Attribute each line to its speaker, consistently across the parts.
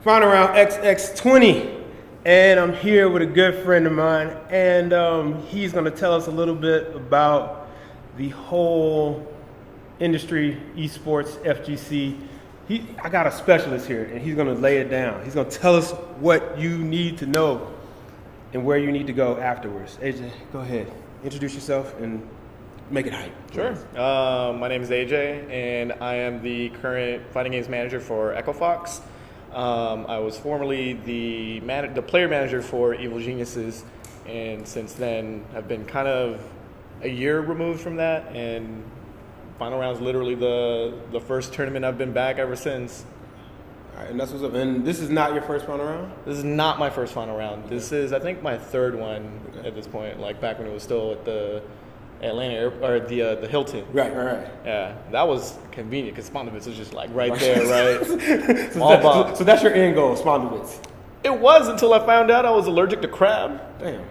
Speaker 1: Final round XX20, and I'm here with a good friend of mine, and he's going to tell us a little bit about the whole industry, esports, FGC. I got a specialist here, and he's going to lay it down. He's going to tell us what you need to know and where you need to go afterwards. AJ, go ahead. Introduce yourself and make it hype.
Speaker 2: Sure. My name is AJ, and I am the current fighting games manager for Echofox. I was formerly the player manager for Evil Geniuses, and since then have been kind of a year removed from that, and Final Round is literally the first tournament I've been back ever since.
Speaker 1: All right, and that's what's up. And this is not your first Final Round?
Speaker 2: This is not my first Final Round.
Speaker 1: Okay.
Speaker 2: This is, I think, my third one at this point, like back when it was still at the Atlanta or the Hilton.
Speaker 1: Right.
Speaker 2: Yeah, that was convenient because Spondovitz is just like right there, right?
Speaker 1: So that's your end goal, Spondovitz.
Speaker 2: It was until I found out I was allergic to crab.
Speaker 1: Damn.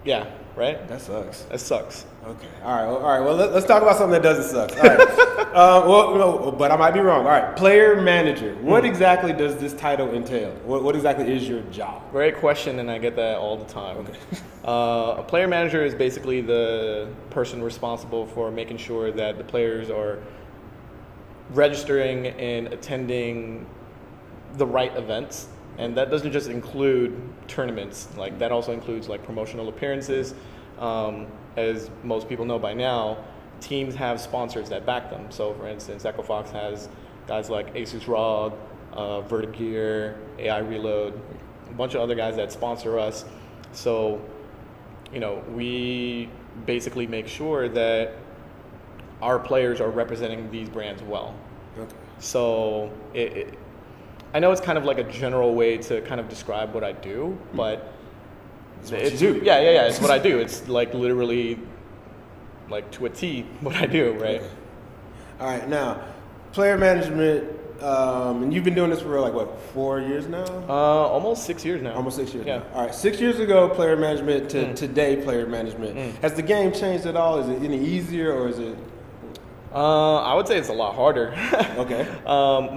Speaker 2: Yeah, right?
Speaker 1: That sucks.
Speaker 2: That sucks.
Speaker 1: Okay. All right. Well, let's talk about something that doesn't suck. All right. No, but I might be wrong. All right. Player manager. What exactly does this title entail? What exactly is your job?
Speaker 2: Great question, and I get that all the time.
Speaker 1: Okay.
Speaker 2: A player manager is basically the person responsible for making sure that the players are registering and attending the right events. And that doesn't just include tournaments. Like that also includes like promotional appearances. As most people know by now, teams have sponsors that back them. So for instance, Echofox has guys like Asus ROG, Vertigear, AI Reload, a bunch of other guys that sponsor us. So, you know, we basically make sure that our players are representing these brands well.
Speaker 1: Okay.
Speaker 2: So I know it's kind of like a general way to kind of describe what I do, but it's yeah, it's what I do. It's like literally like to a T what I do, right?
Speaker 1: Okay. All right, now player management, and you've been doing this for like what, 4 years now?
Speaker 2: Almost 6 years now.
Speaker 1: Almost 6 years.
Speaker 2: Yeah.
Speaker 1: Now. All right, 6 years ago, player management to today, player management. Has the game changed at all? Is it any easier, or is it?
Speaker 2: I would say it's a lot harder.
Speaker 1: Okay.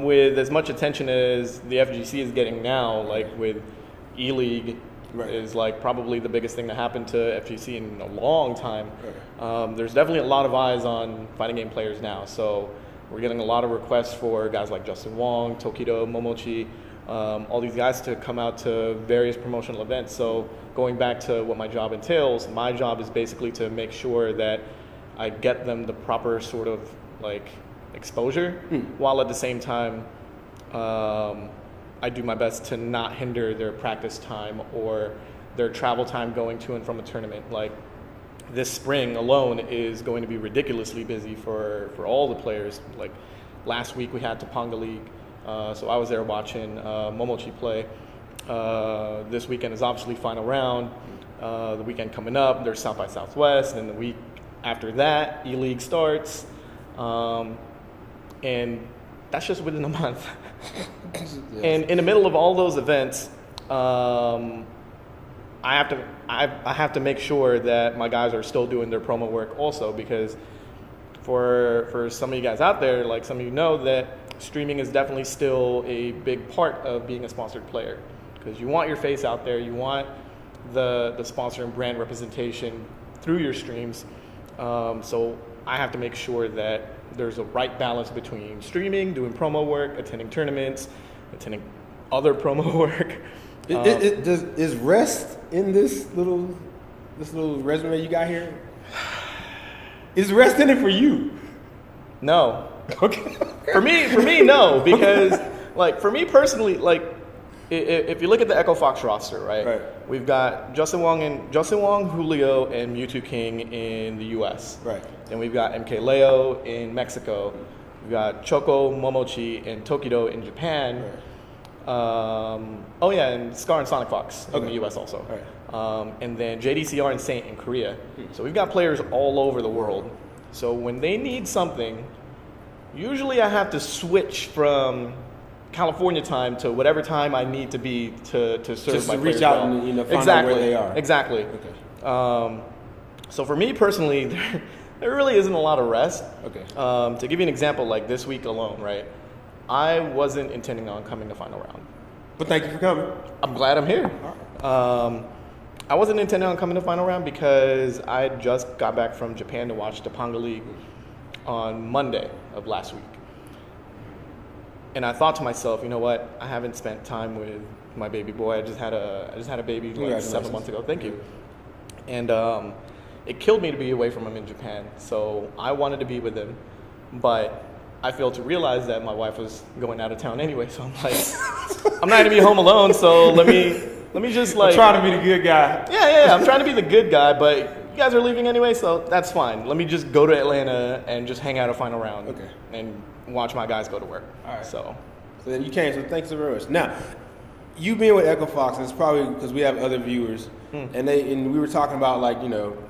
Speaker 2: With as much attention as the FGC is getting now, like with E-League, is like probably the biggest thing that happened to FGC in a long time. Right. There's definitely a lot of eyes on fighting game players now. So we're getting a lot of requests for guys like Justin Wong, Tokido, Momochi, all these guys to come out to various promotional events. So going back to what my job entails, my job is basically to make sure that I get them the proper sort of like exposure, while at the same time I do my best to not hinder their practice time or their travel time going to and from a tournament. Like this spring alone is going to be ridiculously busy for all the players. Like last week we had Topanga League, so I was there watching Momochi play. This weekend is obviously Final Round. The weekend coming up, there's South by Southwest, and the week after that, E-League starts, and that's just within a month.
Speaker 1: Yes.
Speaker 2: And in the middle of all those events, I have to make sure that my guys are still doing their promo work also, because for some of you guys out there, like some of you know, that streaming is definitely still a big part of being a sponsored player, because you want your face out there, you want the sponsor and brand representation through your streams. So I have to make sure that there's a right balance between streaming, doing promo work, attending tournaments, attending other promo work.
Speaker 1: Is rest in this little resume you got here? Is rest in it for you?
Speaker 2: No.
Speaker 1: Okay.
Speaker 2: For me, no, because like for me personally, like if you look at the Echofox roster, right? We've got Justin Wong, Julio, and Mewtwo King in the U.S.
Speaker 1: Right.
Speaker 2: And we've got MK Leo in Mexico. We've got Choco, Momochi, and Tokido in Japan. Right. And Scar and Sonic Fox in the U.S. also. Right. And then JDCR and Saint in Korea. So we've got players all over the world. So when they need something, usually I have to switch from California time to whatever time I need to be to serve
Speaker 1: just
Speaker 2: my
Speaker 1: to
Speaker 2: players
Speaker 1: reach out
Speaker 2: well.
Speaker 1: and find out where they are.
Speaker 2: Exactly.
Speaker 1: Okay.
Speaker 2: So for me personally, there really isn't a lot of rest.
Speaker 1: Okay.
Speaker 2: To give you an example, like this week alone, right? I wasn't intending on coming to Final Round.
Speaker 1: But thank you for coming.
Speaker 2: I'm glad I'm here. I wasn't intending on coming to final round because I just got back from Japan to watch the Panga League on Monday of last week. And I thought to myself, you know what? I haven't spent time with my baby boy. I just had a baby like 7 months ago. Thank you. And it killed me to be away from him in Japan. So I wanted to be with him, but I failed to realize that my wife was going out of town anyway. So I'm like, I'm not gonna be home alone. So let me just like.
Speaker 1: I'm trying to be the good guy.
Speaker 2: Yeah. I'm trying to be the good guy, but you guys are leaving anyway, so that's fine. Let me just go to Atlanta and just hang out a final round.
Speaker 1: Okay.
Speaker 2: And watch my guys go to work.
Speaker 1: All right.
Speaker 2: So
Speaker 1: then you came. So thanks so very much. Now, you being with Echofox, it's probably because we have other viewers, and we were talking about like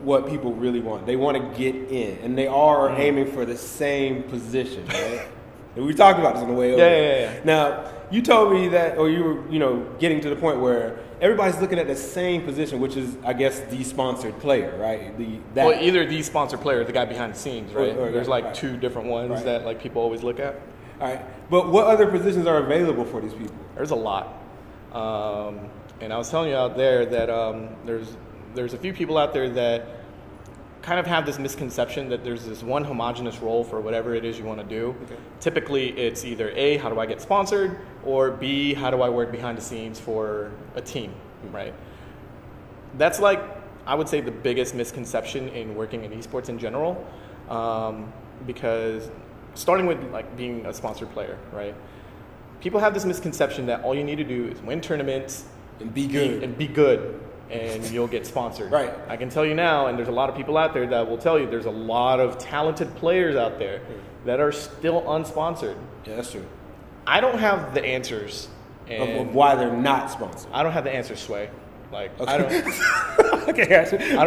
Speaker 1: what people really want. They want to get in, and they are aiming for the same position, right? And we talked about this on the way over.
Speaker 2: Yeah.
Speaker 1: Now, you told me that, or you were getting to the point where everybody's looking at the same position, which is, I guess, the sponsored player, right?
Speaker 2: Well, either the sponsored player or the guy behind the snes, right? There's like
Speaker 1: right.
Speaker 2: two different ones that like people always look at.
Speaker 1: All right, but what other positions are available for these people?
Speaker 2: There's a lot. And I was telling you out there that there's a few people out there that kind of have this misconception that there's this one homogenous role for whatever it is you want to do.
Speaker 1: Okay.
Speaker 2: Typically, it's either A, how do I get sponsored, or B, how do I work behind the scenes for a team, right? That's like, I would say, the biggest misconception in working in esports in general, because starting with like being a sponsored player, right? People have this misconception that all you need to do is win tournaments
Speaker 1: And be good.
Speaker 2: And you'll get sponsored.
Speaker 1: Right.
Speaker 2: I can tell you now, and there's a lot of people out there that will tell you there's a lot of talented players out there that are still unsponsored.
Speaker 1: Yeah, that's true.
Speaker 2: I don't have the answers.
Speaker 1: Of why they're not sponsored.
Speaker 2: I don't have the answers, Sway. Like,
Speaker 1: Okay.
Speaker 2: I don't.
Speaker 1: Okay, gotcha.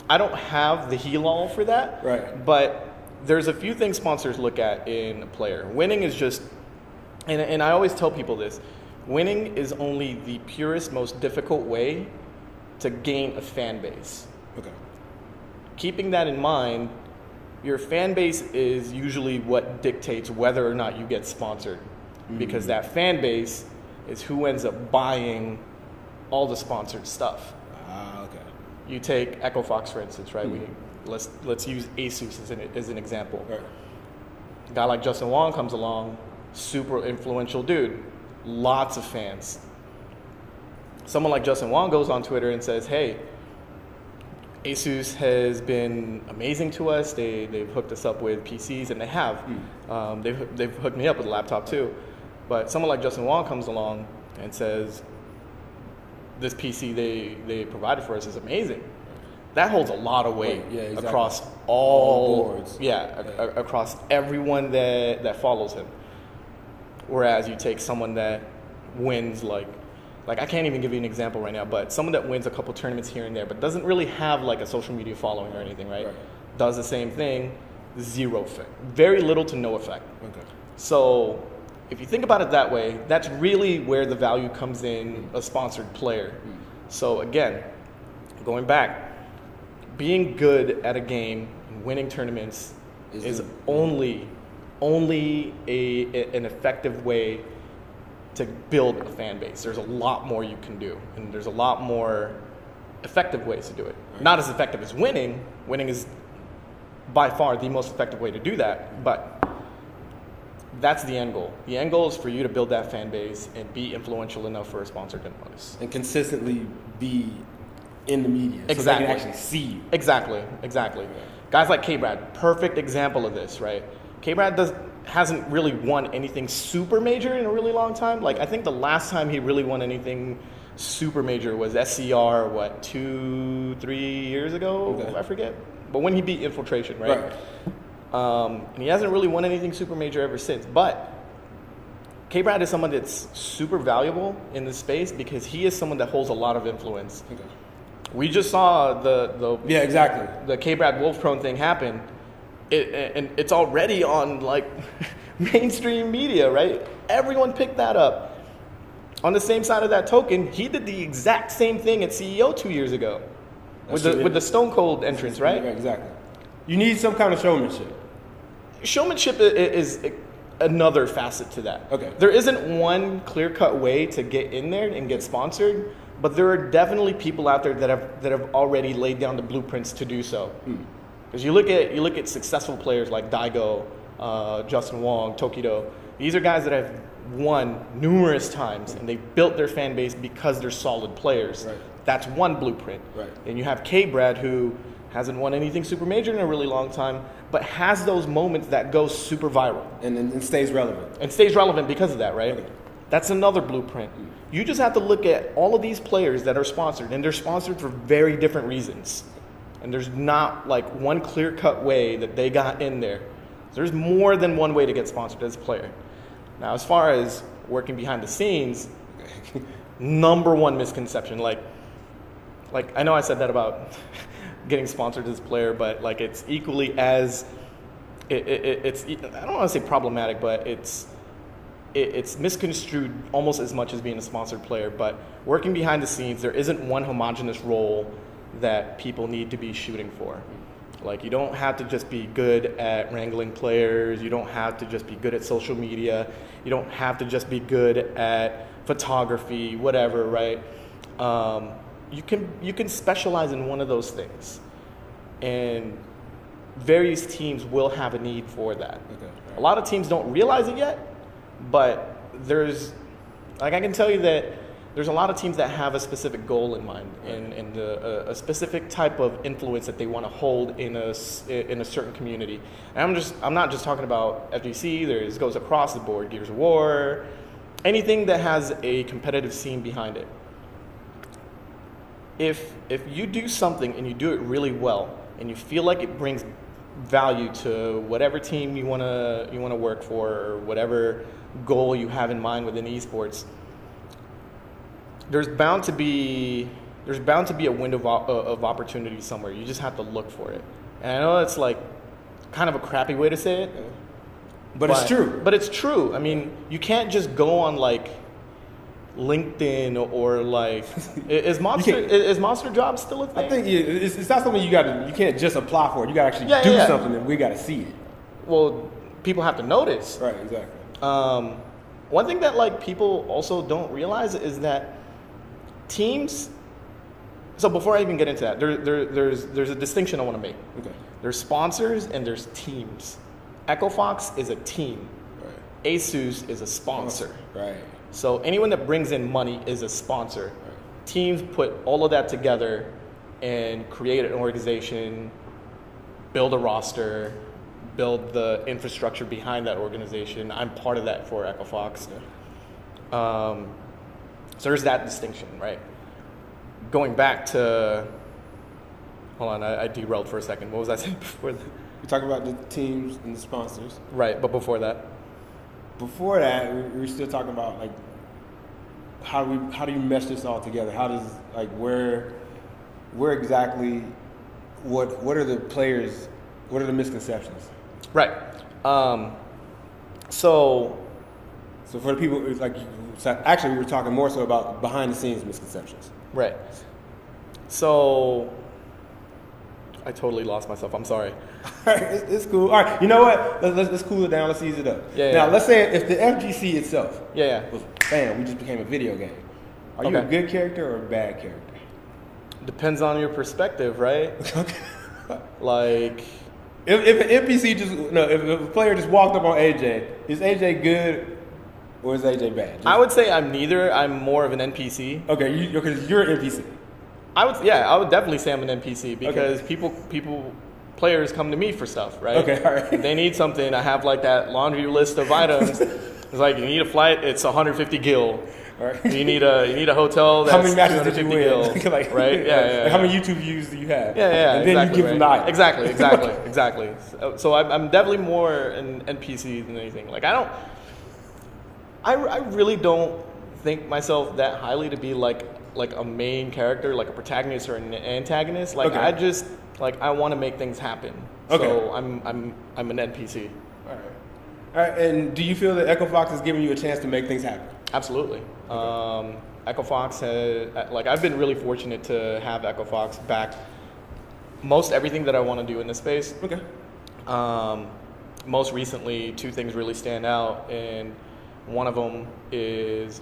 Speaker 2: I don't have the heal-all for that.
Speaker 1: Right.
Speaker 2: But there's a few things sponsors look at in a player. Winning is just, and I always tell people this, winning is only the purest, most difficult way to gain a fan base.
Speaker 1: Okay.
Speaker 2: Keeping that in mind, your fan base is usually what dictates whether or not you get sponsored. Because that fan base is who ends up buying all the sponsored stuff.
Speaker 1: Okay.
Speaker 2: You take Echofox, for instance, right? Let's use Asus as an example.
Speaker 1: Right.
Speaker 2: A guy like Justin Wong comes along, super influential dude, lots of fans. Someone like Justin Wong goes on Twitter and says, hey, Asus has been amazing to us. They've hooked us up with PCs, and they have. They've hooked me up with a laptop too. But someone like Justin Wong comes along and says, this PC they provided for us is amazing. That holds a lot of weight across all
Speaker 1: boards.
Speaker 2: Across everyone that follows him. Whereas you take someone that wins like I can't even give you an example right now, but someone that wins a couple tournaments here and there, but doesn't really have like a social media following or anything, right? Does the same thing, zero effect, very little to no effect.
Speaker 1: Okay.
Speaker 2: So if you think about it that way, that's really where the value comes in a sponsored player. So again, going back, being good at a game and winning tournaments is only an effective way to build a fan base. There's a lot more you can do, and there's a lot more effective ways to do it. Right. Not as effective as winning. Winning is by far the most effective way to do that, but that's the end goal. The end goal is for you to build that fan base and be influential enough for a sponsor to notice.
Speaker 1: And consistently be in the media.
Speaker 2: Exactly.
Speaker 1: So they can actually see you.
Speaker 2: Exactly. Guys like K-Brad, perfect example of this, right? K-Brad hasn't really won anything super major in a really long time. Like, I think the last time he really won anything super major was SCR, 2-3 years ago? Okay. I forget. But when he beat Infiltration, right? And he hasn't really won anything super major ever since. But K-Brad is someone that's super valuable in this space because he is someone that holds a lot of influence. Okay. We just saw the K-Brad Wolf Prone thing happen. And it's already on like mainstream media, right? Everyone picked that up. On the same side of that token, he did the exact same thing at CEO 2 years ago with the Stone Cold entrance, right?
Speaker 1: Yeah, exactly. You need some kind of showmanship.
Speaker 2: Showmanship is another facet to that.
Speaker 1: Okay.
Speaker 2: There isn't one clear-cut way to get in there and get sponsored, but there are definitely people out there that have already laid down the blueprints to do so. Because you look at successful players like Daigo, Justin Wong, Tokido. These are guys that have won numerous times, and they've built their fan base because they're solid players.
Speaker 1: Right.
Speaker 2: That's one blueprint.
Speaker 1: Right.
Speaker 2: And you have K-Brad, who hasn't won anything super major in a really long time, but has those moments that go super viral.
Speaker 1: And stays relevant.
Speaker 2: And stays relevant because of that, right?
Speaker 1: Okay.
Speaker 2: That's another blueprint. You just have to look at all of these players that are sponsored, and they're sponsored for very different reasons. And there's not like one clear-cut way that they got in there. There's more than one way to get sponsored as a player. Now, as far as working behind the scenes, number one misconception, like I know I said that about getting sponsored as a player, but like it's equally as it's I don't want to say problematic, but it's misconstrued almost as much as being a sponsored player. But working behind the scenes, there isn't one homogenous role that people need to be shooting for. Like, you don't have to just be good at wrangling players. You don't have to just be good at social media. You don't have to just be good at photography, whatever, right? You can specialize in one of those things. And various teams will have a need for that.
Speaker 1: Okay.
Speaker 2: A lot of teams don't realize it yet, but I can tell you that there's a lot of teams that have a specific goal in mind and a specific type of influence that they want to hold in a certain community. And I'm not just talking about FGC. This goes across the board. Gears of War, anything that has a competitive scene behind it. If you do something and you do it really well and you feel like it brings value to whatever team you want to work for or whatever goal you have in mind within esports, there's bound to be a window of opportunity somewhere. You just have to look for it. And I know it's like kind of a crappy way to say it,
Speaker 1: but it's true.
Speaker 2: But it's true. I mean, you can't just go on like LinkedIn or like is Monster Jobs still a thing?
Speaker 1: I think it's not something you can't just apply for it. You got to actually do something, and we got to see it.
Speaker 2: Well, people have to notice.
Speaker 1: Right. Exactly.
Speaker 2: One thing that like people also don't realize is that teams. So before I even get into that, there's a distinction I want to make.
Speaker 1: Okay.
Speaker 2: There's sponsors and there's teams. Echofox is a team.
Speaker 1: Right.
Speaker 2: ASUS is a sponsor.
Speaker 1: Right.
Speaker 2: So anyone that brings in money is a sponsor. Right. Teams put all of that together and create an organization, build a roster, build the infrastructure behind that organization. I'm part of that for Echofox. Yeah. So there's that distinction, right? Going back to, hold on, I derailed for a second. What was I saying before that?
Speaker 1: You're talking about the teams and the sponsors.
Speaker 2: Right, but before that?
Speaker 1: Before that, we were still talking about like how do you mesh this all together? How does like where exactly what are the players? What are the misconceptions?
Speaker 2: Right. So
Speaker 1: for the people, it's like actually we were talking more so about behind the scenes misconceptions.
Speaker 2: Right. So I totally lost myself. I'm sorry.
Speaker 1: All right, it's cool. All right, you know what? Let's cool it down. Let's ease it up.
Speaker 2: Yeah.
Speaker 1: Now, let's say if the FGC itself
Speaker 2: was,
Speaker 1: bam, we just became a video game. Are you a good character or a bad character?
Speaker 2: Depends on your perspective, right?
Speaker 1: Okay.
Speaker 2: Like,
Speaker 1: if an NPC if a player just walked up on AJ, is AJ good or is AJ bad?
Speaker 2: I would say I'm neither. I'm more of an NPC.
Speaker 1: Okay, because you're an NPC.
Speaker 2: I would definitely say I'm an NPC because players come to me for stuff, right?
Speaker 1: Okay, all right.
Speaker 2: If they need something, I have like that laundry list of items. It's like, you need a flight, it's 150 gil.
Speaker 1: All right.
Speaker 2: You need a hotel that's
Speaker 1: how many matches did you
Speaker 2: 250
Speaker 1: win?
Speaker 2: gil, right? Yeah.
Speaker 1: How many YouTube views do you have?
Speaker 2: Yeah.
Speaker 1: And then you give them the item.
Speaker 2: Exactly. So I'm definitely more an NPC than anything. Like I really don't think myself that highly to be like a main character, like a protagonist or an antagonist. Like I just I want to make things happen.
Speaker 1: Okay.
Speaker 2: So I'm an NPC.
Speaker 1: All right. And do you feel that Echofox is giving you a chance to make things happen?
Speaker 2: Absolutely. Echofox has, I've been really fortunate to have Echofox back most everything that I want to do in this space.
Speaker 1: Okay.
Speaker 2: most recently, two things really stand out, and one of them is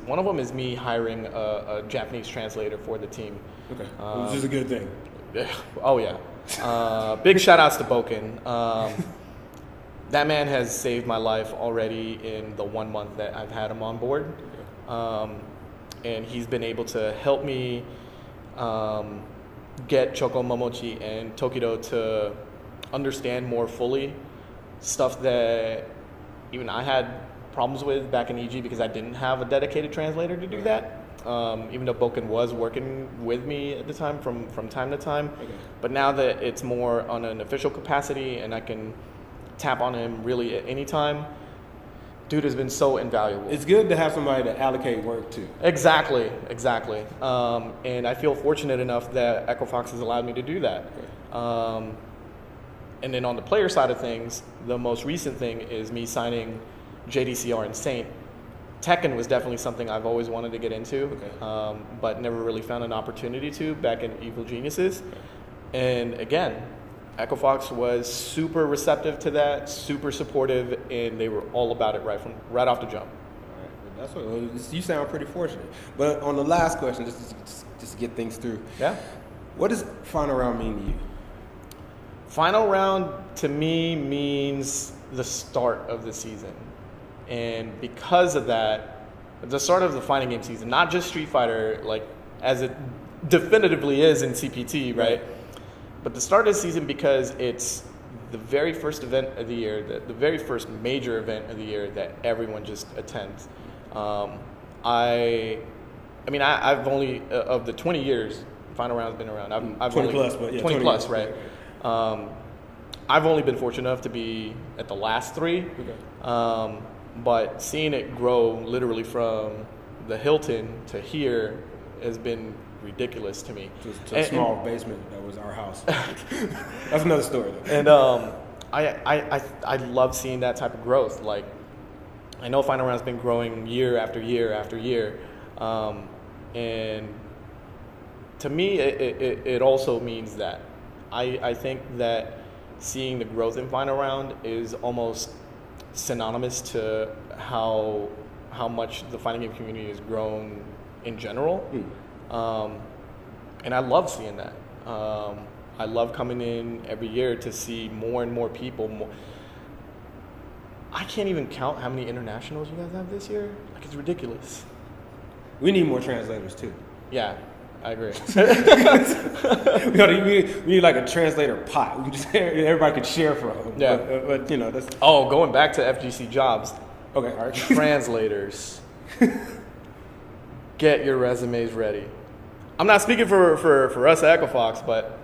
Speaker 2: me hiring a Japanese translator for the team.
Speaker 1: Okay, which is a good thing.
Speaker 2: Oh yeah. Big shout outs to Boken. That man has saved my life already in the 1 month that I've had him on board. And he's been able to help me get Choco Momochi and Tokido to understand more fully stuff that even I had problems with back in EG because I didn't have a dedicated translator to do that. Even though Boken was working with me at the time from time to time. Okay. But now that it's more on an official capacity and I can tap on him really at any time, dude has been so invaluable.
Speaker 1: It's good to have somebody to allocate work to.
Speaker 2: Exactly. And I feel fortunate enough that Echofox has allowed me to do that. Okay. And then on the player side of things, the most recent thing is me signing JDCR and Saint. Tekken was definitely something I've always wanted to get into, okay. But never really found an opportunity to back in Evil Geniuses. Okay. And again, Echofox was super receptive to that, super supportive, and they were all about it right off the jump.
Speaker 1: All right, that's what you sound pretty fortunate. But on the last question, just to get things through.
Speaker 2: Yeah.
Speaker 1: What does final round mean to you?
Speaker 2: Final round to me means the start of the season. And because of that, the start of the fighting game season, not just Street Fighter, like as it definitively is in CPT, right? But the start of the season because it's the very first event of the year, the very first major event of the year that everyone just attends. I've only, of the 20 years Final Round's been around, I've
Speaker 1: 20
Speaker 2: only,
Speaker 1: plus, but yeah,
Speaker 2: 20 plus, right? I've only been fortunate enough to be at the last three. Okay. But seeing it grow literally from the Hilton to here has been ridiculous to me.
Speaker 1: To a small basement that was our house. That's another story though.
Speaker 2: And I love seeing that type of growth. Like, I know Final Round's been growing year after year after year. And to me, it also means that I think that seeing the growth in Final Round is almost synonymous to how much the fighting game community has grown in general. And I love seeing that. I love coming in every year to see more and more people. I can't even count how many internationals you guys have this year. Like, it's ridiculous.
Speaker 1: We need more translators too.
Speaker 2: Yeah, I agree.
Speaker 1: we need like a translator pot. We just everybody could share from.
Speaker 2: Yeah,
Speaker 1: but you know that's.
Speaker 2: Oh, going back to FGC jobs.
Speaker 1: Okay, all right.
Speaker 2: Translators, get your resumes ready. I'm not speaking for us at Echofox, but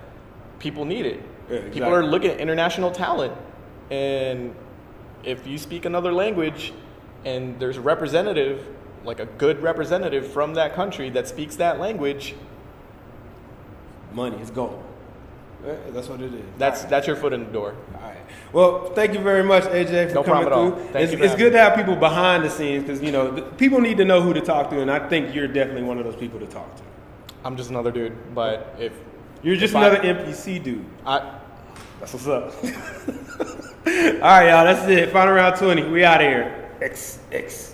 Speaker 2: people need it. Yeah, exactly. People are looking at international talent, and if you speak another language, and there's a representative, like a good representative from that country that speaks that language,
Speaker 1: money is gold. That's what it is.
Speaker 2: That's your foot in the door.
Speaker 1: All right. Well, thank you very much, AJ, for coming through. It's good to have people behind the scenes because people need to know who to talk to, and I think you're definitely one of those people to talk to.
Speaker 2: I'm just another dude, but if
Speaker 1: you're just another NPC dude, that's what's up. All right, y'all. That's it. Final round 20. We out of here. XX.